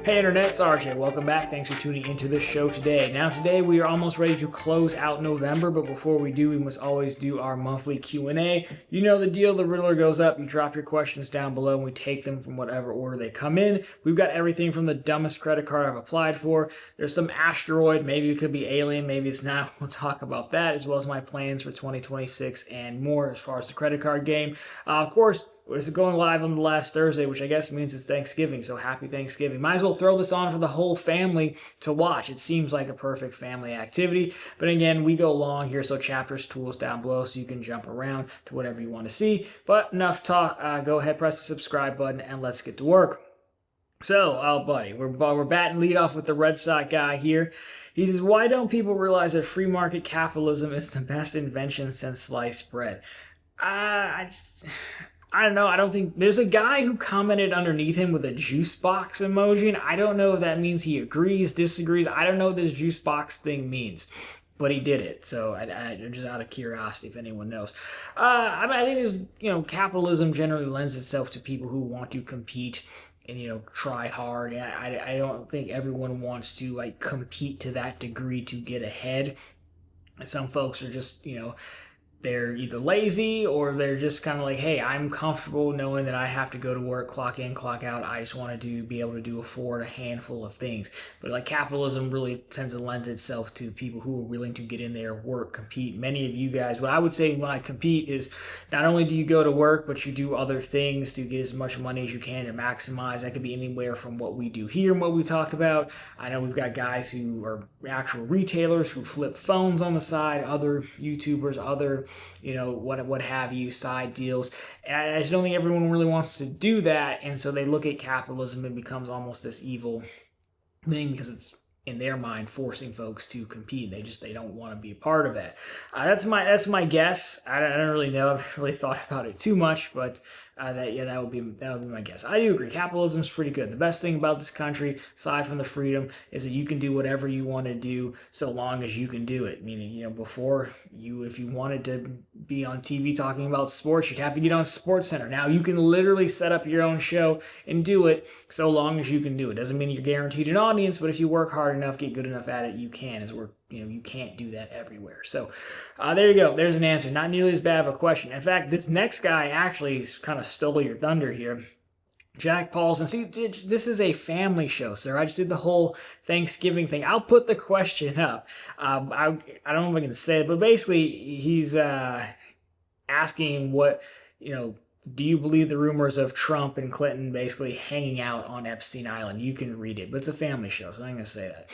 Hey Internet, it's RJ. Welcome back. Thanks for tuning into this show today. Now today we are almost ready to close out November, but before we do, we must always do our monthly Q&A. You know the deal, the Riddler goes up, you drop your questions down below, and we take them from whatever order they come in. We've got everything from the dumbest credit card I've applied for. There's some asteroid, maybe it could be alien, maybe it's not. We'll talk about that, as well as my plans for 2026 and more as far as the credit card game. Of course, it's going live on the last Thursday, which I guess means it's Thanksgiving, so happy Thanksgiving. Might as well throw this on for the whole family to watch. It seems like a perfect family activity. But again, we go long here, so chapters, tools down below, so you can jump around to whatever you want to see. But enough talk. Go ahead, press the subscribe button, and let's get to work. So, oh buddy, we're batting lead off with the Red Sox guy here. He says, why don't people realize that free market capitalism is the best invention since sliced bread? I don't know. I don't think there's a guy who commented underneath him with a juice box emoji, and I don't know if that means he agrees, disagrees. I don't know what this juice box thing means, but he did it. So I just out of curiosity, if anyone knows. I think there's, capitalism generally lends itself to people who want to compete and try hard. I don't think everyone wants to compete to that degree to get ahead. Some folks are just they're either lazy or they're just kind of like, hey, I'm comfortable knowing that I have to go to work, clock in, clock out. I just want to be able to afford a handful of things. But capitalism really tends to lend itself to people who are willing to get in there, work, compete. Many of you guys, what I would say when I compete is not only do you go to work, but you do other things to get as much money as you can to maximize. That could be anywhere from what we do here and what we talk about. I know we've got guys who are actual retailers who flip phones on the side, other YouTubers, other what have you, side deals. And I just don't think everyone really wants to do that, and so they look at capitalism and becomes almost this evil thing because it's in their mind forcing folks to compete. They don't want to be a part of that. That's my guess. I don't really know. I haven't really thought about it too much, but that would be my guess. I do agree. Capitalism is pretty good. The best thing about this country, aside from the freedom, is that you can do whatever you want to do so long as you can do it. Meaning, before if you wanted to be on TV talking about sports, you'd have to get on SportsCenter. Now you can literally set up your own show and do it so long as you can do it. Doesn't mean you're guaranteed an audience, but if you work hard enough, get good enough at it, you can. You can't do that everywhere. So there you go. There's an answer. Not nearly as bad of a question. In fact, this next guy actually kind of stole your thunder here. Jack Paulson. See, this is a family show, sir. I just did the whole Thanksgiving thing. I'll put the question up. I don't know if I can say it, but basically he's asking what, do you believe the rumors of Trump and Clinton basically hanging out on Epstein Island? You can read it, but it's a family show, so I'm going to say that.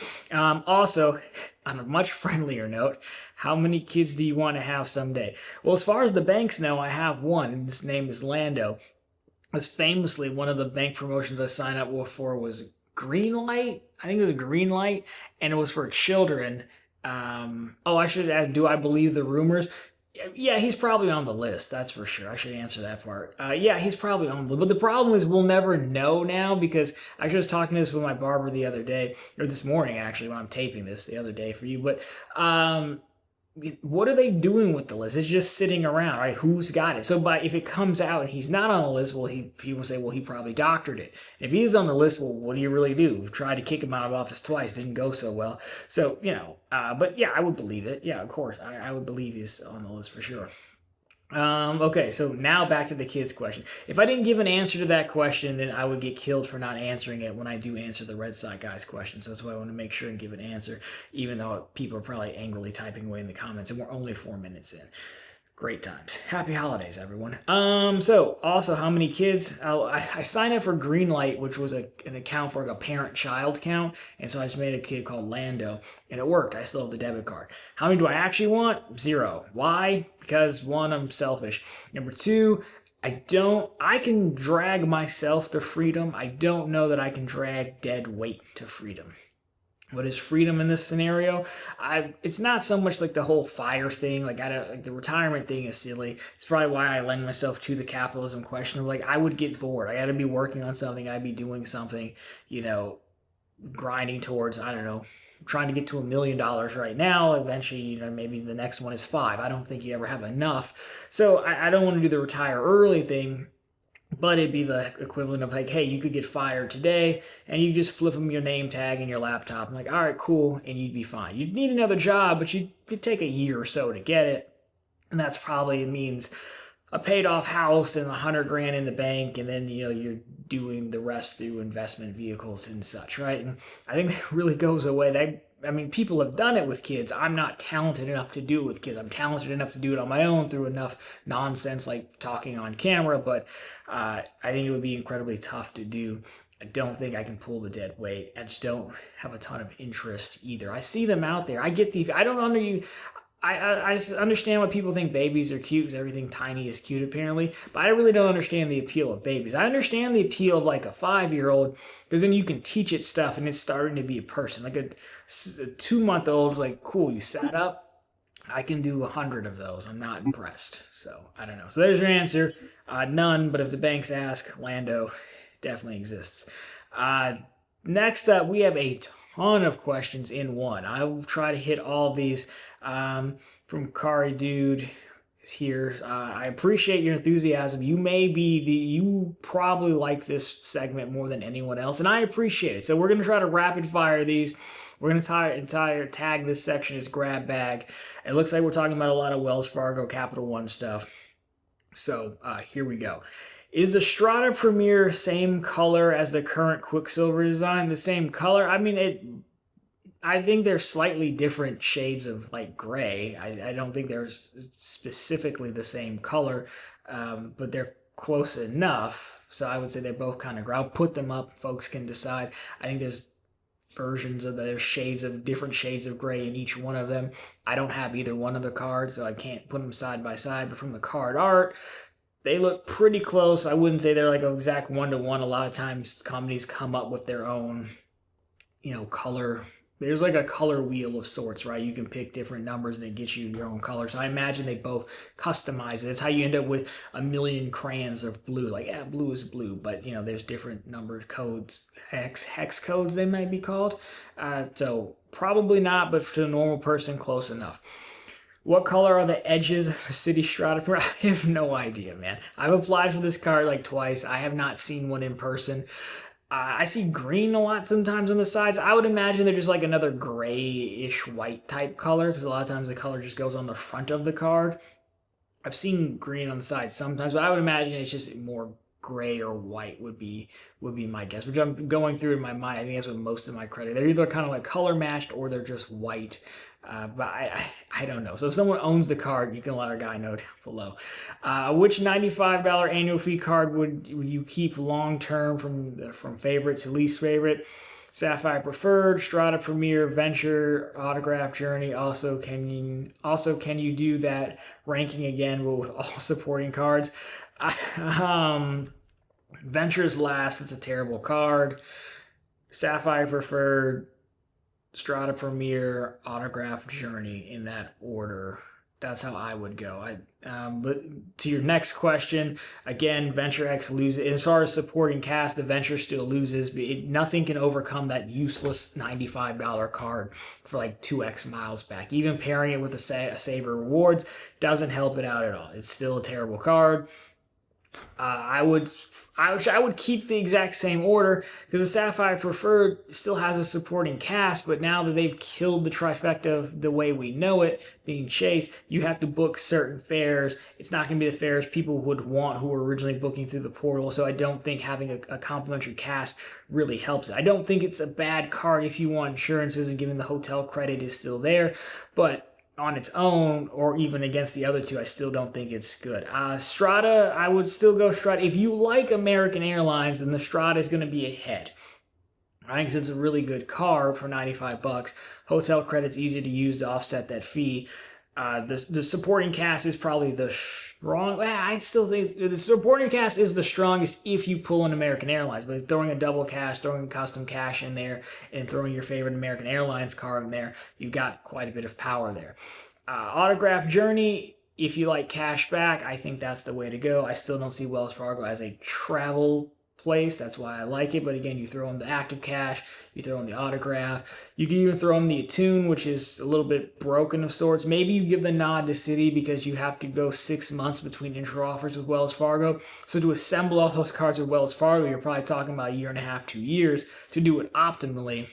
Also, on a much friendlier note, how many kids do you want to have someday? Well, as far as the banks know, I have one, and his name is Lando. As famously, one of the bank promotions I signed up for was Greenlight. I think it was a Greenlight, and it was for children. I should add, do I believe the rumors? Yeah, he's probably on the list. That's for sure. I should answer that part. Yeah, he's probably on the list. But the problem is we'll never know now because I was just talking to this with my barber the other day, or this morning actually when I'm taping this the other day for you. But what are they doing with the list? It's just sitting around, right? Who's got it? So if it comes out and he's not on the list, well, people say, well, he probably doctored it. If he's on the list, well, what do you really do? We've tried to kick him out of office twice. Didn't go so well. So, but yeah, I would believe it. Yeah, of course. I would believe he's on the list for sure. Okay, so now back to the kids question. If I didn't give an answer to that question, then I would get killed for not answering it when I do answer the Red Sox guy's question. So that's why I want to make sure and give an answer, even though people are probably angrily typing away in the comments, and we're only 4 minutes in. Great times. Happy holidays, everyone. So also how many kids? I signed up for Greenlight, which was an account for a parent-child count, and so I just made a kid called Lando, and it worked. I still have the debit card. How many do I actually want? 0. Why? Because 1, I'm selfish. Number 2, I can drag myself to freedom. I don't know that I can drag dead weight to freedom. What is freedom in this scenario? It's not so much like the whole fire thing. The retirement thing is silly. It's probably why I lend myself to the capitalism question of I would get bored. I got to be working on something. I'd be doing something, grinding towards, I don't know, trying to get to $1 million right now. Eventually, maybe the next one is 5. I don't think you ever have enough. So I don't want to do the retire early thing. But it'd be the equivalent of like, hey, you could get fired today and you just flip them your name tag and your laptop. I'm like, all right, cool. And you'd be fine. You'd need another job, but you'd take a year or so to get it. And that's probably means a paid off house and 100 grand in the bank. And then, you're doing the rest through investment vehicles and such, right? And I think that really goes away. People have done it with kids. I'm not talented enough to do it with kids. I'm talented enough to do it on my own through enough nonsense like talking on camera, but I think it would be incredibly tough to do. I don't think I can pull the dead weight. I just don't have a ton of interest either. I see them out there. I get I don't under you. I understand why people think babies are cute because everything tiny is cute apparently, but I really don't understand the appeal of babies. I understand the appeal of like a 5-year-old because then you can teach it stuff and it's starting to be a person. Like a 2-month-old is like, cool, you sat up. I can do 100 of those. I'm not impressed. So I don't know. So there's your answer. None, but if the banks ask, Lando definitely exists. Next up, we have a ton of questions in one. I will try to hit all of these. From Kari Dude is here. I appreciate your enthusiasm. You probably like this segment more than anyone else, and I appreciate it. So we're going to try to rapid fire these. We're going to tag this section as grab bag. It looks like we're talking about a lot of Wells Fargo, Capital One stuff. So here we go. Is the Strata Premier same color as the current Quicksilver design? The same color? I think they're slightly different shades of like gray. I don't think they're specifically the same color, but they're close enough. So I would say they're both kind of gray. I'll put them up. Folks can decide. I think there's different shades of gray in each one of them. I don't have either one of the cards, so I can't put them side by side. But from the card art, they look pretty close. I wouldn't say they're like an exact 1-to-1. A lot of times companies come up with their own, color. There's like a color wheel of sorts, right? You can pick different numbers and it gets you your own color. So I imagine they both customize it. It's how you end up with a million crayons of blue. Like, yeah, blue is blue, but there's different number codes, hex codes they might be called. So probably not, but to a normal person, close enough. What color are the edges of the Citi Strata? I have no idea, man. I've applied for this card like twice. I have not seen one in person. I see green a lot sometimes on the sides. I would imagine they're just like another grayish white type color because a lot of times the color just goes on the front of the card. I've seen green on the side sometimes, but I would imagine it's just more gray or white would be my guess, which I'm going through in my mind. I think that's what most of my credit. They're either kind of like color matched or they're just white. But I don't know. So if someone owns the card, you can let our guy know down below. Which $95 annual fee card would you keep long term from favorite to least favorite? Sapphire Preferred, Strata Premier, Venture, Autograph Journey. Also, can you do that ranking again with all supporting cards? Venture's last. It's a terrible card. Sapphire Preferred, Strata Premier, Autograph Journey in that order. That's how I would go. But to your next question, again, Venture X loses. As far as supporting cast, the Venture still loses. Nothing can overcome that useless $95 card for like 2x miles back. Even pairing it with a Saver Rewards doesn't help it out at all. It's still a terrible card. I would keep the exact same order because the Sapphire Preferred still has a supporting cast, but now that they've killed the trifecta the way we know it, being Chase, you have to book certain fares. It's not going to be the fares people would want who were originally booking through the portal, so I don't think having a complimentary cast really helps it. I don't think it's a bad card if you want insurances and given the hotel credit is still there, but on its own or even against the other two, I still don't think it's good. Strata, I would still go Strata. If you like American Airlines, then the Strata is going to be ahead. I think it's a really good card for $95. Hotel credit's easy to use to offset that fee. The supporting cast is probably the strong. I still think the supporting cast is the strongest if you pull an American Airlines. But throwing a double cash, throwing a custom cash in there, and throwing your favorite American Airlines card in there, you've got quite a bit of power there. Autograph Journey, if you like cash back, I think that's the way to go. I still don't see Wells Fargo as a travel place. That's why I like it. But again, you throw in the active cash, you throw in the autograph, you can even throw in the attune, which is a little bit broken of sorts. Maybe you give the nod to Citi because you have to go 6 months between intro offers with Wells Fargo. So to assemble all those cards with Wells Fargo, you're probably talking about a year and a half, 2 years to do it optimally.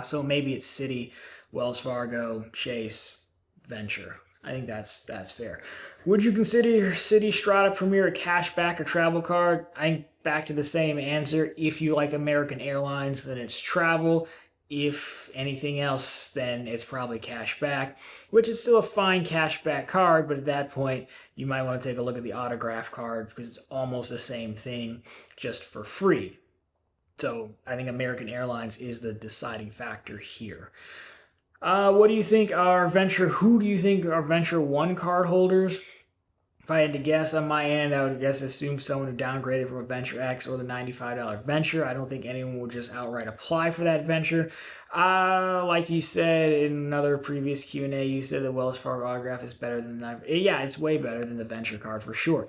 So maybe it's Citi, Wells Fargo, Chase, Venture. I think that's fair. Would you consider your Citi Strata Premier a cashback or travel card? I think back to the same answer. If you like American Airlines, then it's travel. If anything else, then it's probably cashback, which is still a fine cashback card, but at that point, you might want to take a look at the autograph card because it's almost the same thing, just for free. So I think American Airlines is the deciding factor here. What do you think are who do you think are Venture 1 card holders? If I had to guess on my end, I would assume someone who downgraded from a Venture X or the $95 Venture. I don't think anyone would just outright apply for that Venture. Like you said in another previous Q&A, you said the Wells Fargo autograph is better than that. Yeah, it's way better than the Venture card for sure.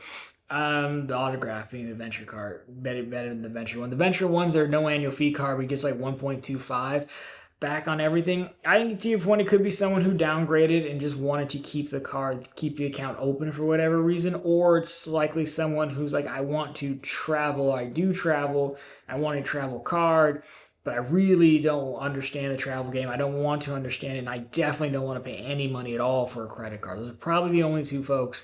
The autograph being the Venture card, better than the Venture one. The Venture ones are no annual fee card, but it gets like 1.25 back on everything. I think to your point, it could be someone who downgraded and just wanted to keep the account open for whatever reason, or it's likely someone who's like, I want to travel, I do travel, I want a travel card, but I really don't understand the travel game. I don't want to understand it, and I definitely don't want to pay any money at all for a credit card. Those are probably the only two folks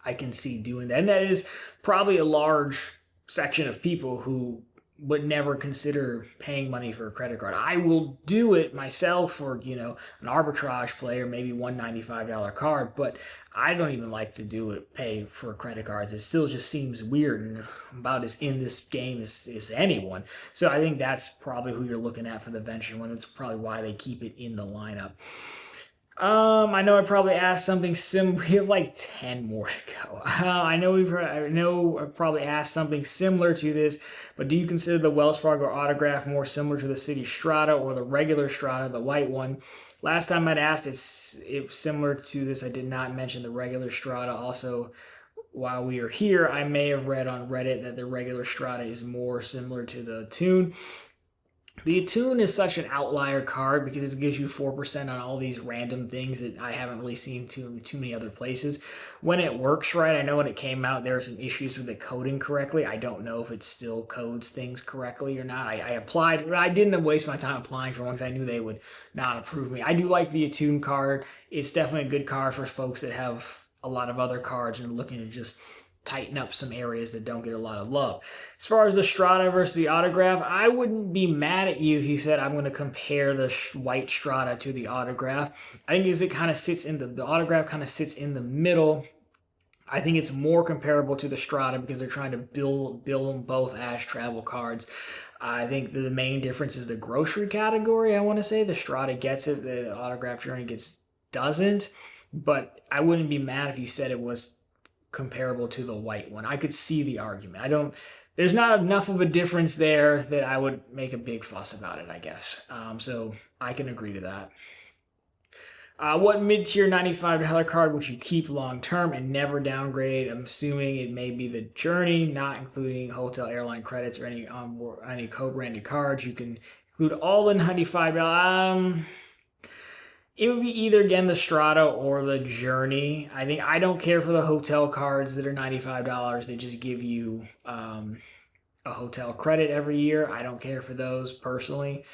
I can see doing that. And that is probably a large section of people who would never consider paying money for a credit card. I will do it myself for, an arbitrage play or maybe one $95 card, but I don't even like to pay for credit cards. It still just seems weird and about as in this game as anyone. So I think that's probably who you're looking at for the Venture one. That's probably why they keep it in the lineup. I know I probably asked something similar. We have like 10 more to go. I know I probably asked something similar to this, but do you consider the Wells Fargo autograph more similar to the Citi Strata or the regular Strata, the white one? Last time I'd asked, it was similar to this. I did not mention the regular Strata. Also, while we are here, I may have read on Reddit that the regular Strata is more similar to the Attune. The Attune is such an outlier card because it gives you 4% on all these random things that I haven't really seen too many other places. When it works right, I know when it came out there were some issues with it coding correctly. I don't know if it still codes things correctly or not. I applied, but I didn't waste my time applying for one because I knew they would not approve me. I do like the Attune card. It's definitely a good card for folks that have a lot of other cards and looking to just tighten up some areas that don't get a lot of love. As far as the Strata versus the autograph, I wouldn't be mad at you if you said I'm going to compare the white Strata to the autograph. I think it kind of sits in the autograph kind of sits in the middle. I think it's more comparable to the Strata because they're trying to bill them both as travel cards. I think the main difference is the grocery category. I want to say the Strata gets it, the autograph Journey doesn't. But I wouldn't be mad if you said it was comparable to the white one. I could see the argument. There's not enough of a difference there that I would make a big fuss about it, I guess. So I can agree to that. What mid-tier $95 card would you keep long-term and never downgrade? I'm assuming it may be the Journey, not including hotel airline credits or any co-branded cards. You can include all the $95. It would be either, again, the Strata or the Journey. I don't care for the hotel cards that are $95. They just give you a hotel credit every year. I don't care for those personally.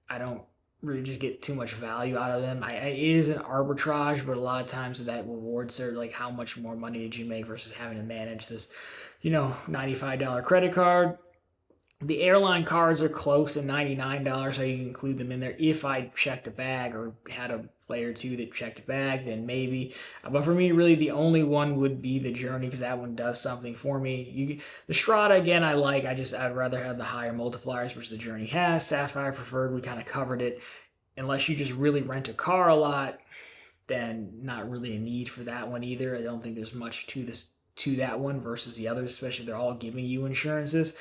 I don't really just get too much value out of them. It is an arbitrage, but a lot of times that rewards are like how much more money did you make versus having to manage this, $95 credit card. The airline cards are close at $99, so you can include them in there. If I checked a bag or had a player or two that checked a bag, then maybe. But for me, really, the only one would be the Journey because that one does something for me. The Strata, again, I like. I'd rather have the higher multipliers, which the Journey has. Sapphire preferred. We kind of covered it. Unless you just really rent a car a lot, then not really a need for that one either. I don't think there's much to that one versus the others, especially if they're all giving you insurances.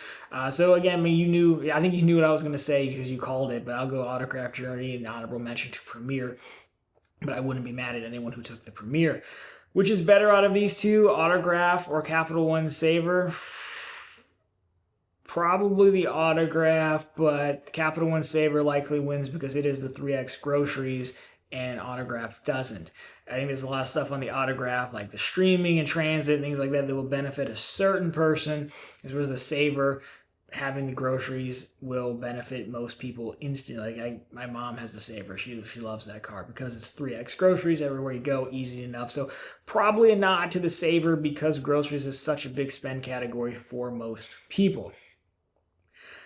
So again, I think you knew what I was going to say because you called it, but I'll go autograph Journey and honorable mention to Premier. But I wouldn't be mad at anyone who took the Premier. Which is better out of these two, autograph or Capital One Saver? probably the autograph, but Capital One Saver likely wins because it is the 3X groceries and autograph doesn't. I think there's a lot of stuff on the autograph, like the streaming and transit, things like that, that will benefit a certain person, as well as the Saver. Having the groceries will benefit most people instantly. Like my mom has the Saver. She loves that card because it's 3X groceries everywhere you go, easy enough. So probably a nod to the Saver because groceries is such a big spend category for most people.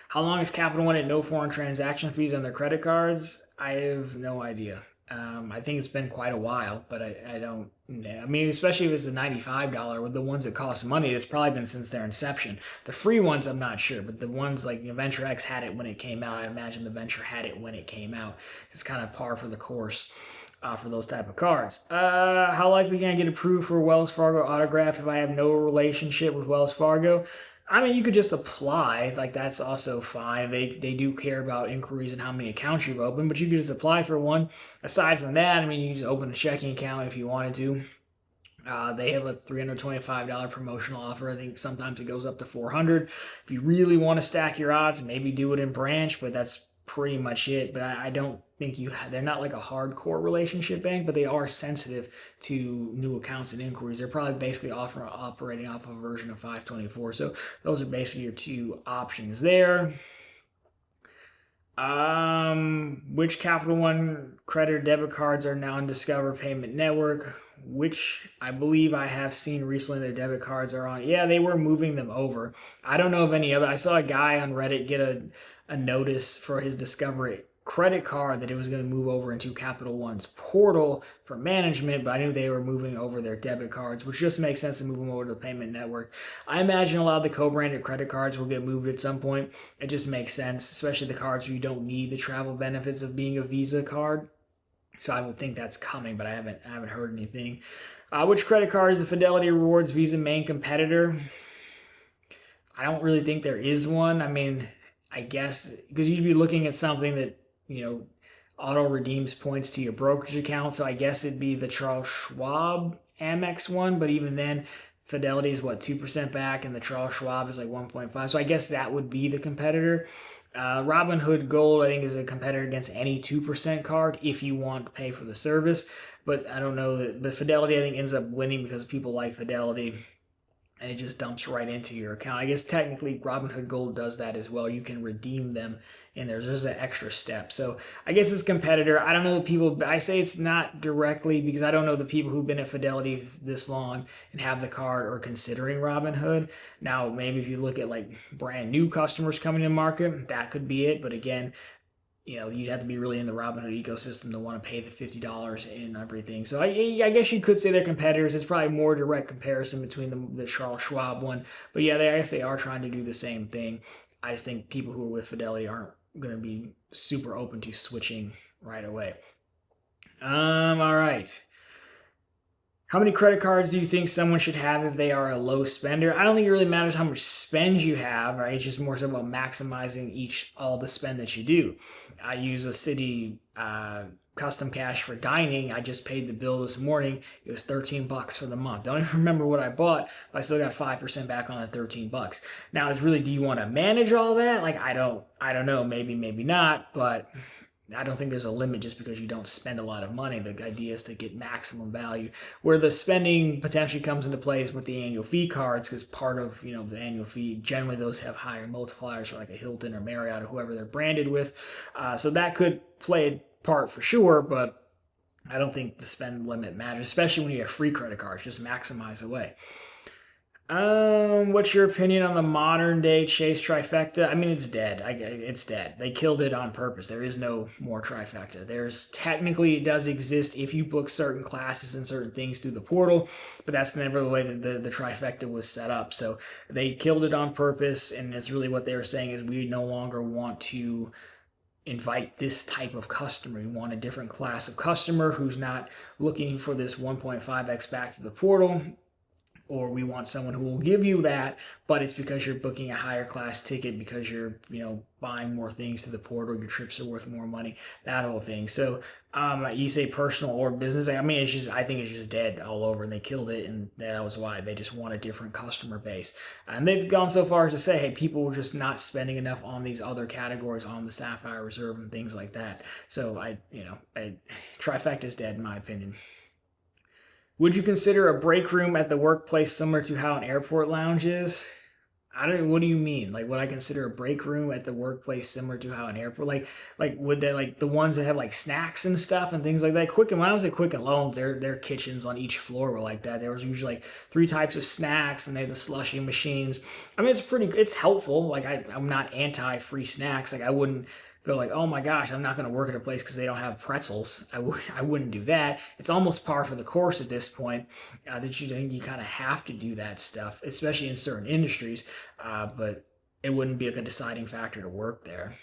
How long is Capital One at no foreign transaction fees on their credit cards? I have no idea. I think it's been quite a while, but I don't know. I mean, especially if it's the $95 with the ones that cost money, it's probably been since their inception. The free ones, I'm not sure, but the ones like Venture X had it when it came out. I imagine the Venture had it when it came out. It's kind of par for the course for those type of cards. How likely can I get approved for Wells Fargo autograph if I have no relationship with Wells Fargo? I mean, you could just apply. Like, that's also fine. They do care about inquiries and how many accounts you've opened, but you could just apply for one. Aside from that, I mean, you just open a checking account if you wanted to. They have a $325 promotional offer. I think sometimes it goes up to $400. If you really want to stack your odds, maybe do it in branch, but that's pretty much it. But I don't think they're not like a hardcore relationship bank, but they are sensitive to new accounts and inquiries. They're probably basically operating off of a version of 524. So those are basically your two options there. Which Capital One credit or debit cards are now in Discover Payment Network? Which I believe I have seen recently their debit cards are on. Yeah, they were moving them over. I don't know of any other. I saw a guy on Reddit get a notice for his Discover credit card that it was going to move over into Capital One's portal for management, but I knew they were moving over their debit cards, which just makes sense to move them over to the payment network. I imagine a lot of the co-branded credit cards will get moved at some point. It just makes sense, especially the cards where you don't need the travel benefits of being a Visa card. So I would think that's coming, but I haven't heard anything. Which credit card is the Fidelity Rewards Visa main competitor? I don't really think there is one. I mean, I guess because you'd be looking at something that, auto redeems points to your brokerage account. So I guess it'd be the Charles Schwab Amex one. But even then, Fidelity is 2% back, and the Charles Schwab is like 1.5. So I guess that would be the competitor. Robinhood Gold, I think, is a competitor against any 2% card if you want to pay for the service. But I don't know but Fidelity, I think, ends up winning because people like Fidelity. And it just dumps right into your account. I guess technically Robinhood Gold does that as well. You can redeem them, and there's just an extra step. So I guess it's competitor. I don't know the people. I say it's not directly because I don't know the people who've been at Fidelity this long and have the card or considering Robinhood. Now, maybe if you look at like brand new customers coming to the market, that could be it. But again, you'd have to be really in the Robinhood ecosystem to want to pay the $50 and everything. So I guess you could say they're competitors. It's probably more direct comparison between the Charles Schwab one. But yeah, I guess they are trying to do the same thing. I just think people who are with Fidelity aren't going to be super open to switching right away. All right. How many credit cards do you think someone should have if they are a low spender? I don't think it really matters how much spend you have, right? It's just more so about maximizing all the spend that you do. I use a Citi custom cash for dining. I just paid the bill this morning. It was $13 for the month. Don't even remember what I bought, but I still got 5% back on that $13. Now, it's really, do you want to manage all that? Like, I don't know. Maybe not, but I don't think there's a limit just because you don't spend a lot of money. The idea is to get maximum value. Where the spending potentially comes into place with the annual fee cards, because part of the annual fee, generally those have higher multipliers for like a Hilton or Marriott or whoever they're branded with. So that could play a part for sure, but I don't think the spend limit matters, especially when you have free credit cards. Just maximize away. What's your opinion on the modern day Chase trifecta? I mean, it's dead. It's dead. They killed it on purpose. There is no more trifecta. It does exist if you book certain classes and certain things through the portal, but that's never the way that the trifecta was set up. So they killed it on purpose, and it's really what they were saying is we no longer want to invite this type of customer. We want a different class of customer who's not looking for this 1.5x back to the portal, or we want someone who will give you that, but it's because you're booking a higher class ticket because you're, buying more things to the port, or your trips are worth more money, that whole thing. So you say personal or business. I mean, I think it's just dead all over, and they killed it, and that was why they just want a different customer base. And they've gone so far as to say, hey, people were just not spending enough on these other categories, on the Sapphire Reserve and things like that. So trifecta is dead in my opinion. Would you consider a break room at the workplace similar to how an airport lounge is? What do you mean? Like, would I consider a break room at the workplace similar to how an airport, would they, like the ones that have like snacks and stuff and things like that? When I was at Quicken Loans, their kitchens on each floor were like that. There was usually like 3 types of snacks, and they had the slushy machines. I mean, it's helpful. Like, I'm not anti free snacks. Like, I wouldn't go like, oh my gosh, I'm not going to work at a place because they don't have pretzels. I wouldn't do that. It's almost par for the course at this point, that you think you kind of have to do that stuff, especially in certain industries. But it wouldn't be like a deciding factor to work there.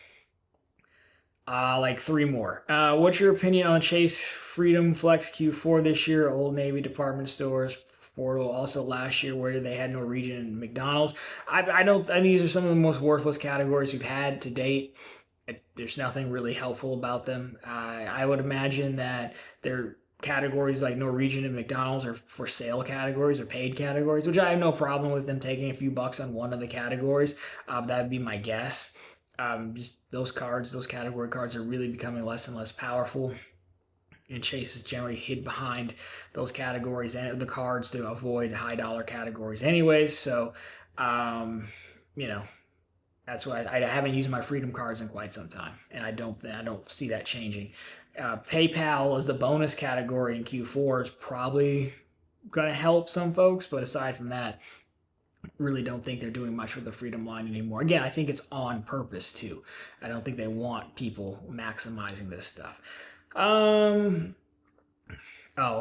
Like 3 more. What's your opinion on Chase Freedom Flex Q4 this year? Old Navy department stores portal. Also last year, where they had Norwegian and McDonald's. I think these are some of the most worthless categories we've had to date. There's nothing really helpful about them. I would imagine that they're categories like Norwegian and McDonald's are for sale categories or paid categories, which I have no problem with them taking a few bucks on one of the categories. That would be my guess. Just those category cards are really becoming less and less powerful. And Chase is generally hid behind those categories and the cards to avoid high dollar categories anyways. So, that's why I haven't used my Freedom cards in quite some time, and I don't see that changing. PayPal as the bonus category in Q4 is probably going to help some folks, but aside from that, really don't think they're doing much with the Freedom line anymore. Again, I think it's on purpose too. I don't think they want people maximizing this stuff. I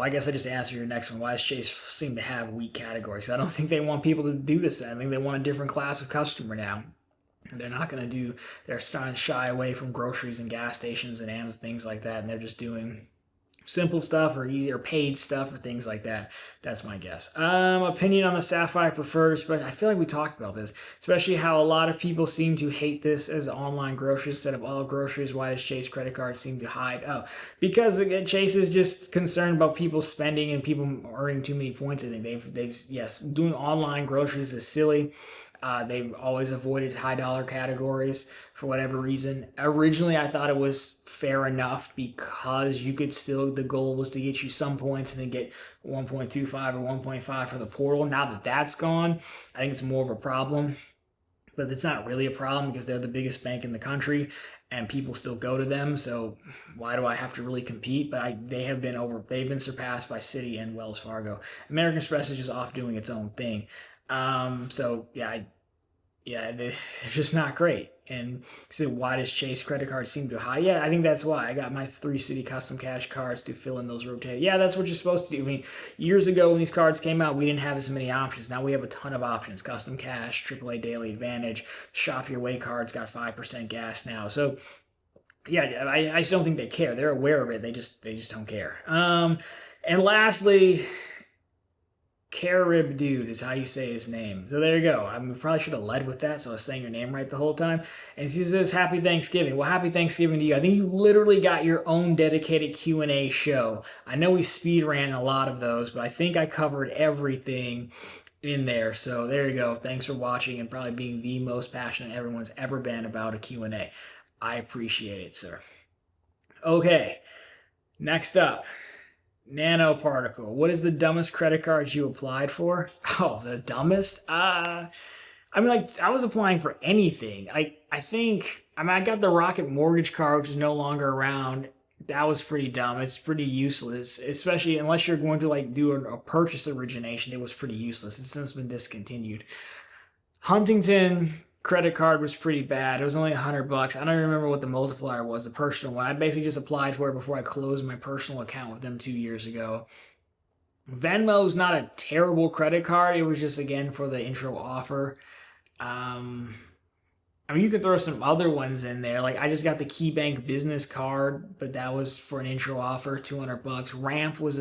guess I just answered your next one. Why does Chase seem to have weak categories? I don't think they want people to do this. I think they want a different class of customer now. They're not going to they're starting to shy away from groceries and gas stations and Amazon, things like that, and they're just doing simple stuff or easier paid stuff or things like that. That's my guess. Opinion on the Sapphire Preferred, I feel like we talked about this, especially how a lot of people seem to hate this as online groceries instead of all groceries. Why does Chase credit cards seem to hide? Oh, because again, Chase is just concerned about people spending and people earning too many points. I think they've doing online groceries is silly. They've always avoided high dollar categories for whatever reason. Originally, I thought it was fair enough because the goal was to get you some points and then get 1.25 or 1.5 for the portal. Now that that's gone, I think it's more of a problem. But it's not really a problem because they're the biggest bank in the country and people still go to them. So why do I have to really compete? But they've been surpassed by Citi and Wells Fargo. American Express is just off doing its own thing. They're just not great. And so why does Chase credit cards seem to high? Yeah, I think that's why. I got my 3 Citi custom cash cards to fill in those rotate. Yeah, that's what you're supposed to do. I mean, years ago when these cards came out, we didn't have as many options. Now we have a ton of options. Custom cash, AAA Daily Advantage, Shop Your Way cards got 5% gas now. So yeah, I just don't think they care. They're aware of it. They just don't care. And lastly, Carib Dude is how you say his name. So there you go. I mean, we probably should have led with that, so I was saying your name right the whole time. And he says, Happy Thanksgiving. Well, happy Thanksgiving to you. I think you literally got your own dedicated Q&A show. I know we speed ran a lot of those, but I think I covered everything in there. So there you go. Thanks for watching and probably being the most passionate everyone's ever been about a Q&A. I appreciate it, sir. Okay, next up. Nanoparticle. What is the dumbest credit card you applied for? Oh, the dumbest? I was applying for anything. I got the Rocket Mortgage card, which is no longer around. That was pretty dumb. It's pretty useless, especially unless you're going to do a purchase origination. It was pretty useless. It's since been discontinued. Huntington credit card was pretty bad. It was only $100. I don't remember what the multiplier was, the personal one. I basically just applied for it before I closed my personal account with them 2 years ago. Venmo's not a terrible credit card. It was just, again, for the intro offer. I mean, you could throw some other ones in there. Like I just got the KeyBank business card, but that was for an intro offer, $200. Ramp was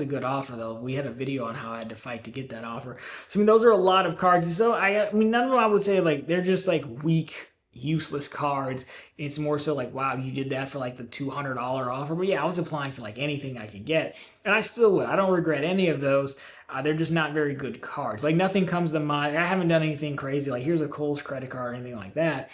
a good offer though. We had a video on how I had to fight to get that offer. So I mean, those are a lot of cards. So I mean, none of them I would say like they're just like weak, useless cards. It's more so like, wow, you did that for like the $200 offer. But yeah, I was applying for like anything I could get, and I still would. I don't regret any of those. They're just not very good cards. Like nothing comes to mind. I haven't done anything crazy. Like here's a Kohl's credit card or anything like that.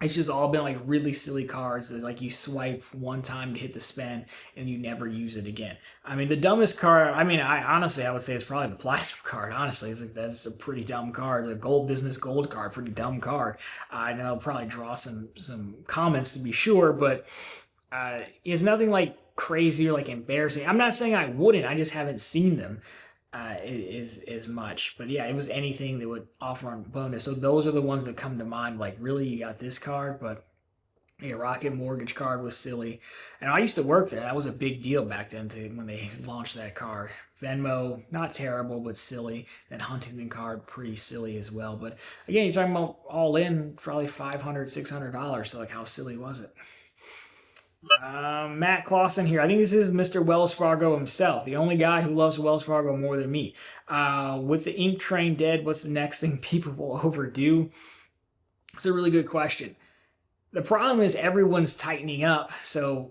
It's just all been like really silly cards that like you swipe one time to hit the spend and you never use it again. I mean, the dumbest card. I mean, I would say it's probably the platinum card. Honestly, it's like that's a pretty dumb card. The gold business gold card, pretty dumb card. I know I'll probably draw some comments to be sure, but it's nothing like crazy or like embarrassing. I'm not saying I wouldn't. I just haven't seen them is much. But yeah, it was anything that would offer on bonus. So those are the ones that come to mind. Like, really, you got this card, but yeah, Rocket Mortgage card was silly. And I used to work there. That was a big deal back then when they launched that card. Venmo, not terrible, but silly. And Huntington card, pretty silly as well. But again, you're talking about all in, probably $500, $600. So like, how silly was it? Matt Clausen here. I think this is Mr. Wells Fargo himself, the only guy who loves Wells Fargo more than me. With the ink train dead, what's the next thing people will overdo? It's a really good question. The problem is everyone's tightening up. So,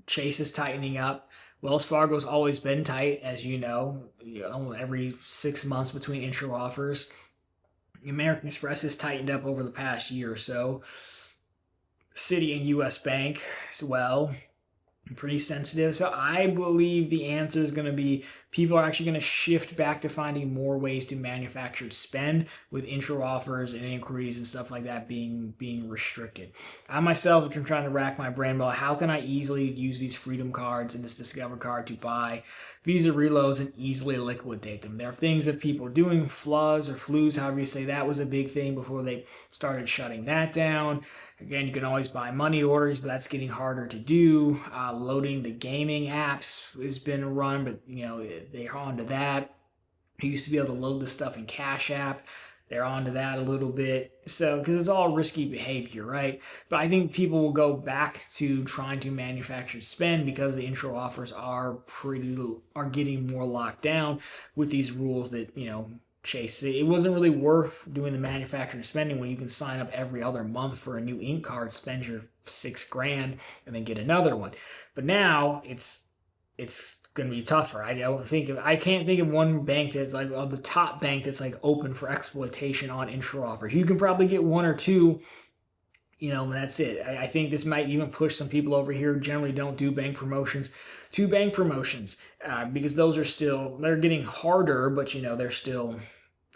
Chase is tightening up. Wells Fargo's always been tight, as every 6 months between intro offers. American Express has tightened up over the past year or so. Citi and US Bank as well. Pretty sensitive. So I believe the answer is going to be people are actually going to shift back to finding more ways to manufacture spend with intro offers and inquiries and stuff like that being restricted. I myself am trying to rack my brain about how can I easily use these Freedom cards and this Discover card to buy Visa reloads and easily liquidate them. There are things that people are doing, floods or flus, however you say, that was a big thing before they started shutting that down. Again, you can always buy money orders, but that's getting harder to do. Loading the gaming apps has been run, but they're onto that. You used to be able to load the stuff in Cash App. They're onto that a little bit. So, because it's all risky behavior, right? But I think people will go back to trying to manufacture spend because the intro offers are getting more locked down with these rules that, Chase. It wasn't really worth doing the manufacturing spending when you can sign up every other month for a new ink card, spend your $6,000, and then get another one. But now it's going to be tougher. I can't think of one bank that's like the top bank that's like open for exploitation on intro offers. You can probably get one or two. And that's it. I think this might even push some people over here who generally don't do bank promotions to bank promotions because they're getting harder, but they're still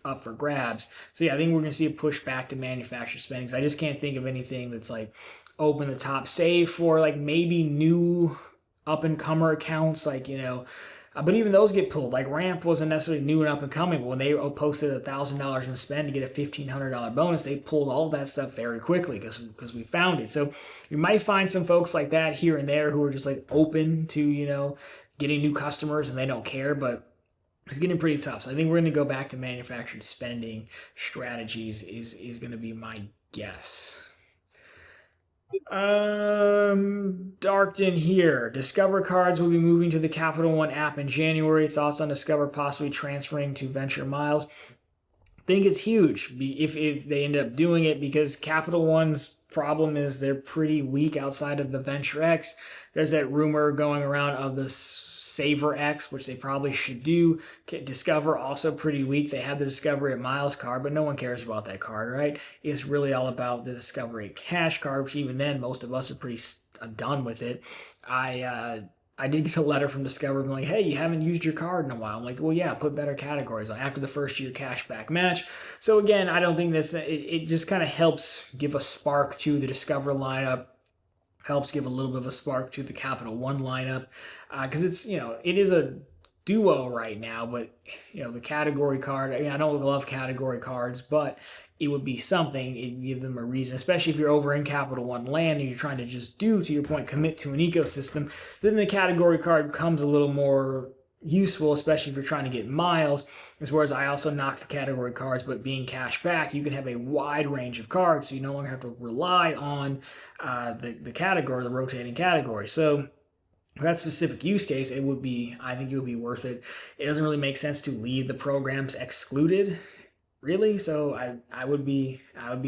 up for grabs. So yeah, I think we're going to see a push back to manufacturer spending. I just can't think of anything that's like open the top, save for like maybe new up and comer accounts, like but even those get pulled. Like Ramp wasn't necessarily new and up and coming, but when they posted $1,000 in spend to get a $1,500 bonus, they pulled all that stuff very quickly because we found it. So you might find some folks like that here and there who are just like open to getting new customers and they don't care, but it's getting pretty tough. So I think we're going to go back to manufactured spending strategies is going to be my guess. Darkton here. Discover cards will be moving to the Capital One app in January. Thoughts on Discover possibly transferring to Venture Miles? I think it's huge if they end up doing it because Capital One's problem is they're pretty weak outside of the Venture X. There's that rumor going around of the Savor X, which they probably should do. Discover also pretty weak. They have the Discovery at Miles card, but no one cares about that card, right? It's really all about the Discovery Cash card, which even then most of us are pretty done with it. I did get a letter from Discover being like, hey, you haven't used your card in a while. I'm like, well, yeah, put better categories on after the first year cashback match. So again, I don't think it just kind of helps give a spark to the Discover lineup. Helps give a little bit of a spark to the Capital One lineup because it's it is a duo right now, but the category card. I don't love category cards, but it would be something. It'd give them a reason, especially if you're over in Capital One land and you're trying to just to your point, commit to an ecosystem. Then the category card comes a little more useful, especially if you're trying to get miles. As whereas I also knock the category cards, but being cash back, you can have a wide range of cards, so you no longer have to rely on the category, the rotating category. So for that specific use case, I think it would be worth it. It doesn't really make sense to leave the programs excluded, really. So I would be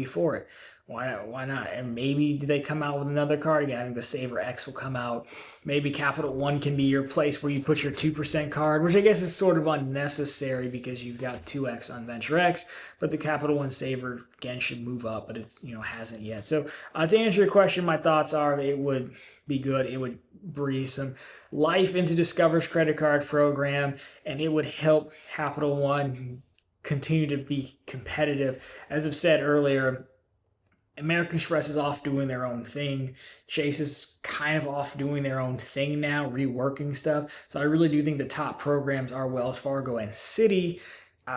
for it. Why not? And maybe do they come out with another card again? I think the Saver X will come out. Maybe Capital One can be your place where you put your 2% card, which I guess is sort of unnecessary because you've got 2X on Venture X. But the Capital One Saver again should move up, but it hasn't yet. So to answer your question, my thoughts are it would be good. It would breathe some life into Discover's credit card program, and it would help Capital One continue to be competitive. As I've said earlier, American Express is off doing their own thing. Chase is kind of off doing their own thing now, reworking stuff. So I really do think the top programs are Wells Fargo and Citi.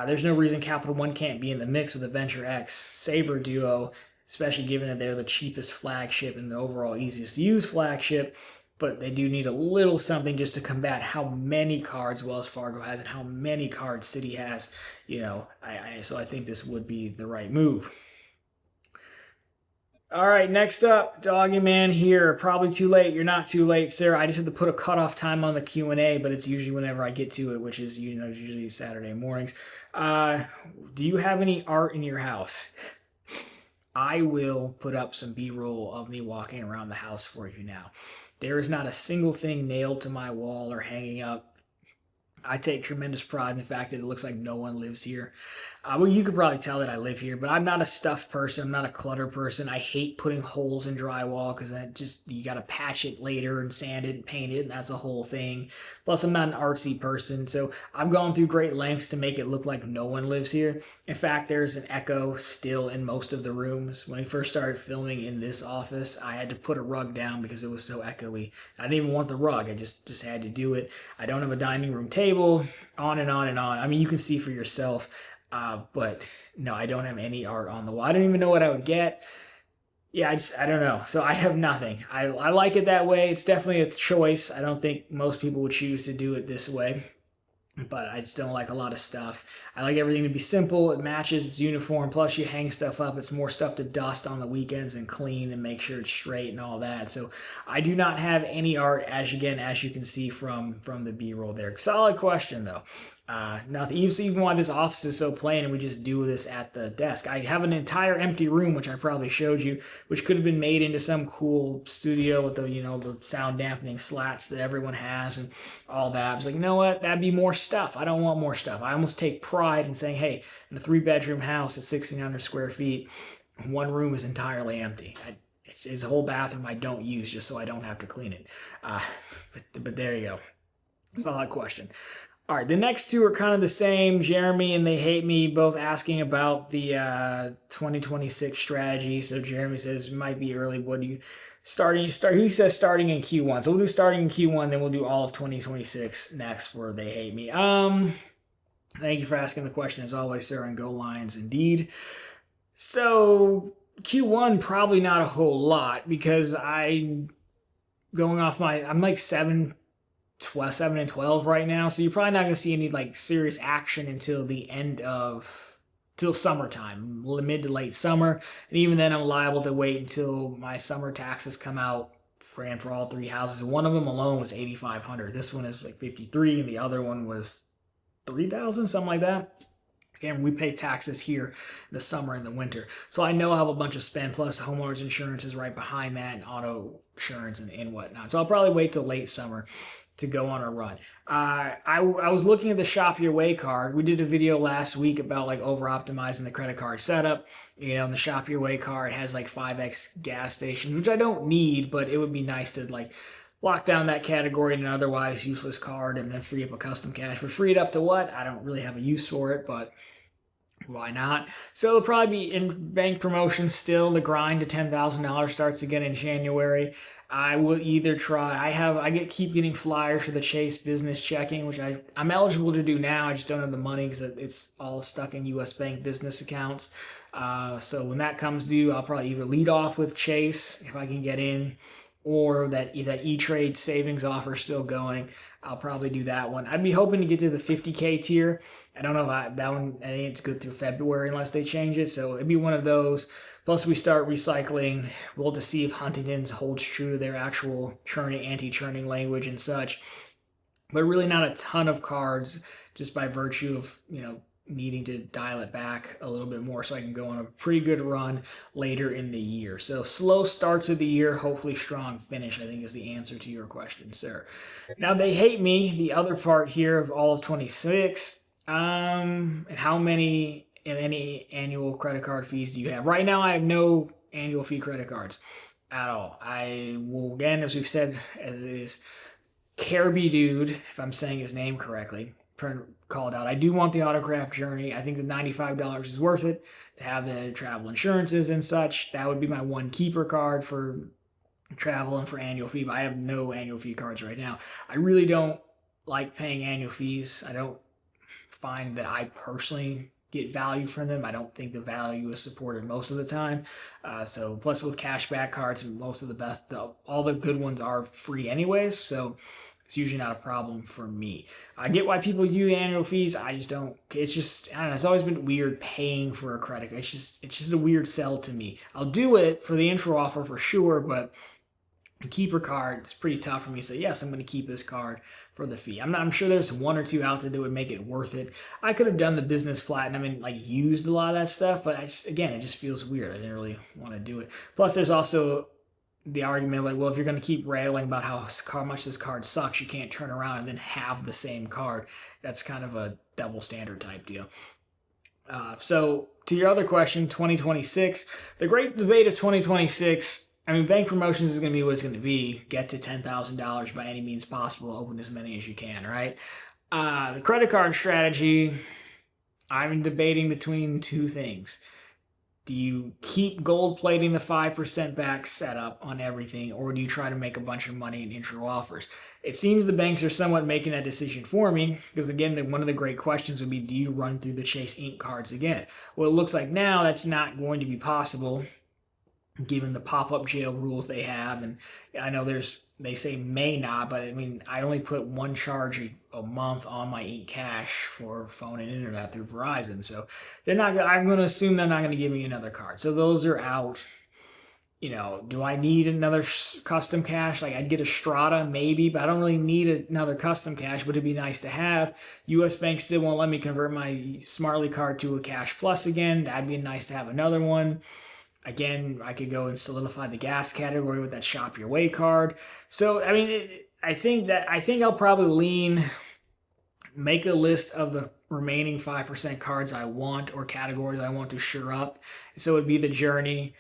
There's no reason Capital One can't be in the mix with the Venture X Saver duo, especially given that they're the cheapest flagship and the overall easiest to use flagship. But they do need a little something just to combat how many cards Wells Fargo has and how many cards Citi has. So I think this would be the right move. All right, next up, Doggy Man here. Probably too late. You're not too late, sir. I just have to put a cutoff time on the Q&A, but it's usually whenever I get to it, which is usually Saturday mornings. Do you have any art in your house? I will put up some B-roll of me walking around the house for you now. There is not a single thing nailed to my wall or hanging up. I take tremendous pride in the fact that it looks like no one lives here. Well, you could probably tell that I live here, but I'm not a stuff person. I'm not a clutter person. I hate putting holes in drywall because you got to patch it later and sand it and paint it, and that's a whole thing. Plus, I'm not an artsy person, so I've gone through great lengths to make it look like no one lives here. In fact, there's an echo still in most of the rooms. When I first started filming in this office, I had to put a rug down because it was so echoey. I didn't even want the rug. I just had to do it. I don't have a dining room table, on and on and on. I mean, you can see for yourself. But no, I don't have any art on the wall. I don't even know what I would get. Yeah, I don't know. So I have nothing. I like it that way. It's definitely a choice. I don't think most people would choose to do it this way, but I just don't like a lot of stuff. I like everything to be simple. It matches. It's uniform. Plus, you hang stuff up. It's more stuff to dust on the weekends and clean and make sure it's straight and all that. So I do not have any art, as you can see from the B-roll there. Solid question, though. Nothing. Even why this office is so plain and we just do this at the desk. I have an entire empty room, which I probably showed you, which could have been made into some cool studio with the sound dampening slats that everyone has and all that. I was like, you know what? That'd be more stuff. I don't want more stuff. I almost take pride in saying, hey, in a 3-bedroom house at 1,600 square feet, one room is entirely empty. It's a whole bathroom I don't use just so I don't have to clean it. But there you go. Solid question. All right, the next two are kind of the same. Jeremy and They Hate Me both asking about the 2026 strategy. So Jeremy says it might be early. What do you he says starting in Q1. So we'll do starting in Q1, then we'll do all of 2026 next for They Hate Me. Thank you for asking the question as always, sir, and go Lions indeed. So Q1 probably not a whole lot because I'm like 7 and 12 right now, so you're probably not going to see any serious action until summertime, mid to late summer, and even then I'm liable to wait until my summer taxes come out for all 3 houses. One of them alone was $8,500. This one is $53,000, and the other one was $3,000, something like that. And we pay taxes here in the summer and the winter. So I know I have a bunch of spend, plus homeowners insurance is right behind that, and auto insurance and whatnot. So I'll probably wait till late summer to go on a run. I was looking at the Shop Your Way card. We did a video last week about over-optimizing the credit card setup. And the Shop Your Way card has 5x gas stations, which I don't need, but it would be nice to lock down that category in an otherwise useless card and then free up a custom cash. But free it up to what? I don't really have a use for it, but why not? So it'll probably be in bank promotions still. The grind to $10,000 starts again in January. I will either try. Keep getting flyers for the Chase Business Checking, which I'm eligible to do now. I just don't have the money because it's all stuck in U.S. Bank business accounts. So when that comes due, I'll probably either lead off with Chase if I can get in, or that E-Trade savings offer still going, I'll probably do that one. I'd be hoping to get to the 50K tier. I don't know if that one, I think it's good through February unless they change it. So it'd be one of those. Plus, we start recycling. We'll to see if Huntington's holds true to their actual churning, anti-churning language and such. But really not a ton of cards just by virtue of, needing to dial it back a little bit more so I can go on a pretty good run later in the year. So slow starts of the year, hopefully strong finish, I think is the answer to your question, sir. Now they hate me, the other part here of all of 26. And how many and any annual credit card fees do you have? Right now I have no annual fee credit cards at all. I will, again, as we've said, as it is Carby Dude, if I'm saying his name correctly, called out. I do want the autograph journey. I think the $95 is worth it to have the travel insurances and such. That would be my one keeper card for travel and for annual fee, but I have no annual fee cards right now. I really don't like paying annual fees. I don't find that I personally get value from them. I don't think the value is supported most of the time. So plus with cashback cards, most of the best, all the good ones are free anyways. So it's usually not a problem for me. I get why people use annual fees. I just don't. It's just, I don't know. It's always been weird paying for a credit card. It's just a weird sell to me. I'll do it for the intro offer for sure, but a keeper card, it's pretty tough for me to say, yes, I'm going to keep this card for the fee. I'm sure there's one or two out there that would make it worth it. I could have done the business platinum and used a lot of that stuff, but it just feels weird. I didn't really want to do it. Plus, there's also the argument if you're going to keep railing about how much this card sucks, you can't turn around and then have the same card. That's kind of a double standard type deal. So to your other question, 2026, the great debate of 2026, bank promotions is going to be what it's going to be. Get to $10,000 by any means possible. Open as many as you can, right? The credit card strategy, I'm debating between two things. Do you keep gold plating the 5% back setup on everything, or do you try to make a bunch of money in intro offers? It seems the banks are somewhat making that decision for me, because again, one of the great questions would be, do you run through the Chase Ink cards again? Well, it looks like now that's not going to be possible, given the pop-up jail rules they have. And I know they say may not, but I only put one charge a month on my Ink Cash for phone and internet through Verizon. So I'm going to assume they're not going to give me another card. So those are out. Do I need another custom cash? I'd get a Strata maybe, but I don't really need another custom cash, but it'd be nice to have. US Bank still won't let me convert my Smartly card to a Cash Plus again. That'd be nice to have another one. Again, I could go and solidify the gas category with that Shop Your Way card. So, I think I'll probably make a list of the remaining 5% cards I want or categories I want to shore up. So it'd be the Journey.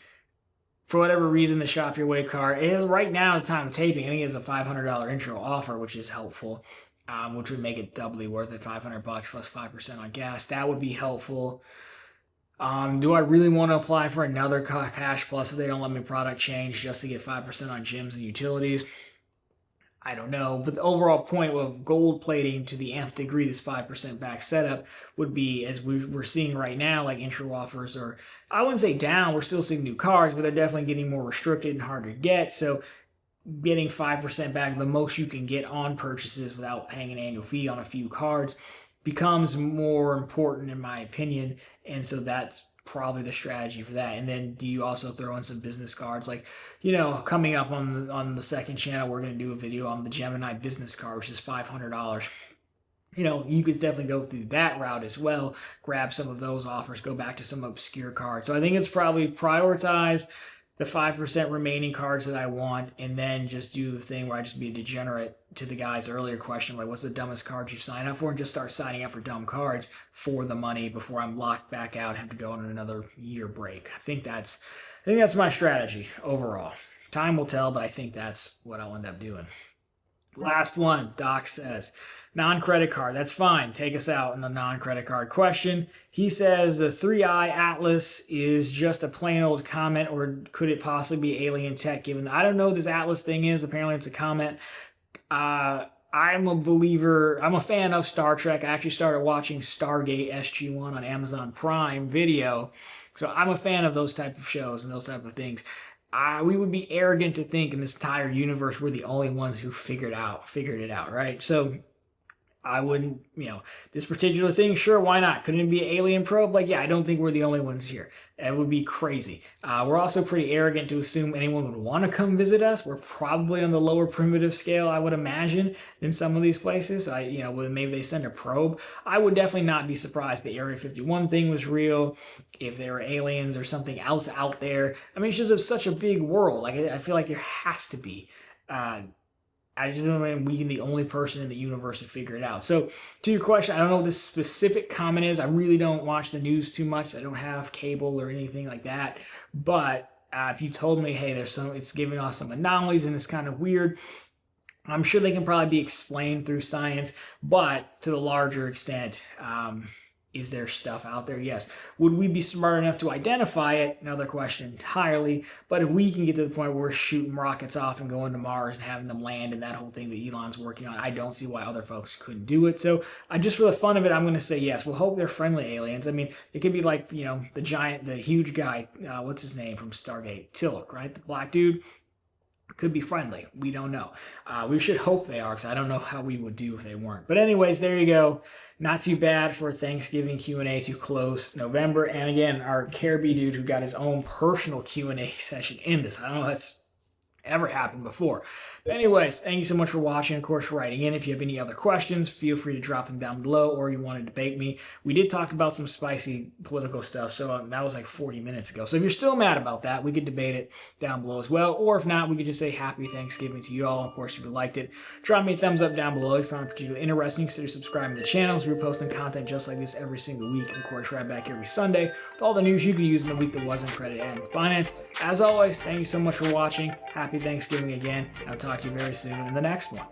For whatever reason, the Shop Your Way card is right now at the time of taping, I think it's a $500 intro offer, which is helpful, which would make it doubly worth it, $500 plus 5% on gas. That would be helpful. Do I really want to apply for another Cash Plus if they don't let me product change just to get 5% on gyms and utilities? I don't know. But the overall point of gold plating to the nth degree, this 5% back setup would be, as we're seeing right now, intro offers, or I wouldn't say down. We're still seeing new cards, but they're definitely getting more restricted and harder to get. So getting 5% back, the most you can get on purchases without paying an annual fee on a few cards, becomes more important in my opinion. And so that's probably the strategy for that. And then do you also throw in some business cards? Coming up on the second channel, we're going to do a video on the Gemini business card, which is $500. You could definitely go through that route as well, grab some of those offers, go back to some obscure cards. So I think it's probably prioritize the 5% remaining cards that I want, and then just do the thing where I just be a degenerate to the guy's earlier question, what's the dumbest card you sign up for, and just start signing up for dumb cards for the money before I'm locked back out and have to go on another year break. I think that's my strategy overall. Time will tell, but I think that's what I'll end up doing. Last one, Doc says, non-credit card. That's fine. Take us out in the non-credit card question. He says the 3i Atlas is just a plain old comment, or could it possibly be alien tech? Given I don't know what this Atlas thing is. Apparently it's a comment. I'm a believer. I'm a fan of Star Trek. I actually started watching Stargate SG-1 on Amazon Prime Video. So I'm a fan of those type of shows and those type of things. we would be arrogant to think in this entire universe we're the only ones who figured it out, right? So I wouldn't, this particular thing, sure, why not? Couldn't it be an alien probe? Like, yeah, I don't think we're the only ones here. It would be crazy. We're also pretty arrogant to assume anyone would want to come visit us. We're probably on the lower primitive scale, I would imagine, than some of these places. Maybe they send a probe. I would definitely not be surprised the Area 51 thing was real, if there were aliens or something else out there. I mean, it's just such a big world. Like, I feel like there has to be. I just don't know if we're the only person in the universe to figure it out. So, to your question, I don't know what this specific comment is. I really don't watch the news too much. I don't have cable or anything like that. But if you told me, hey, it's giving off some anomalies and it's kind of weird, I'm sure they can probably be explained through science. But to the larger extent, is there stuff out there? Yes. Would we be smart enough to identify it? Another question entirely. But if we can get to the point where we're shooting rockets off and going to Mars and having them land and that whole thing that Elon's working on, I don't see why other folks couldn't do it. So just for the fun of it, I'm going to say yes. We'll hope they're friendly aliens. I mean, it could be like, the huge guy, what's his name from Stargate? Tillich, right? The black dude. Could be friendly. We don't know. We should hope they are, because I don't know how we would do if they weren't. But anyways, there you go. Not too bad for Thanksgiving Q&A to close November. And again, our Careby dude who got his own personal Q&A session in this. I don't know if that's ever happened before. But anyways, thank you so much for watching. Of course, for writing in. If you have any other questions, feel free to drop them down below, or you want to debate me. We did talk about some spicy political stuff, so that was like 40 minutes ago. So if you're still mad about that, we could debate it down below as well. Or if not, we could just say happy Thanksgiving to you all. Of course, if you liked it, drop me a thumbs up down below. If you found it particularly interesting, consider subscribing to the channel, so we're posting content just like this every single week. And of course, right back every Sunday with all the news you can use in the week that was in credit and finance. As always, thank you so much for watching. Happy Thanksgiving again. I'll talk to you very soon in the next one.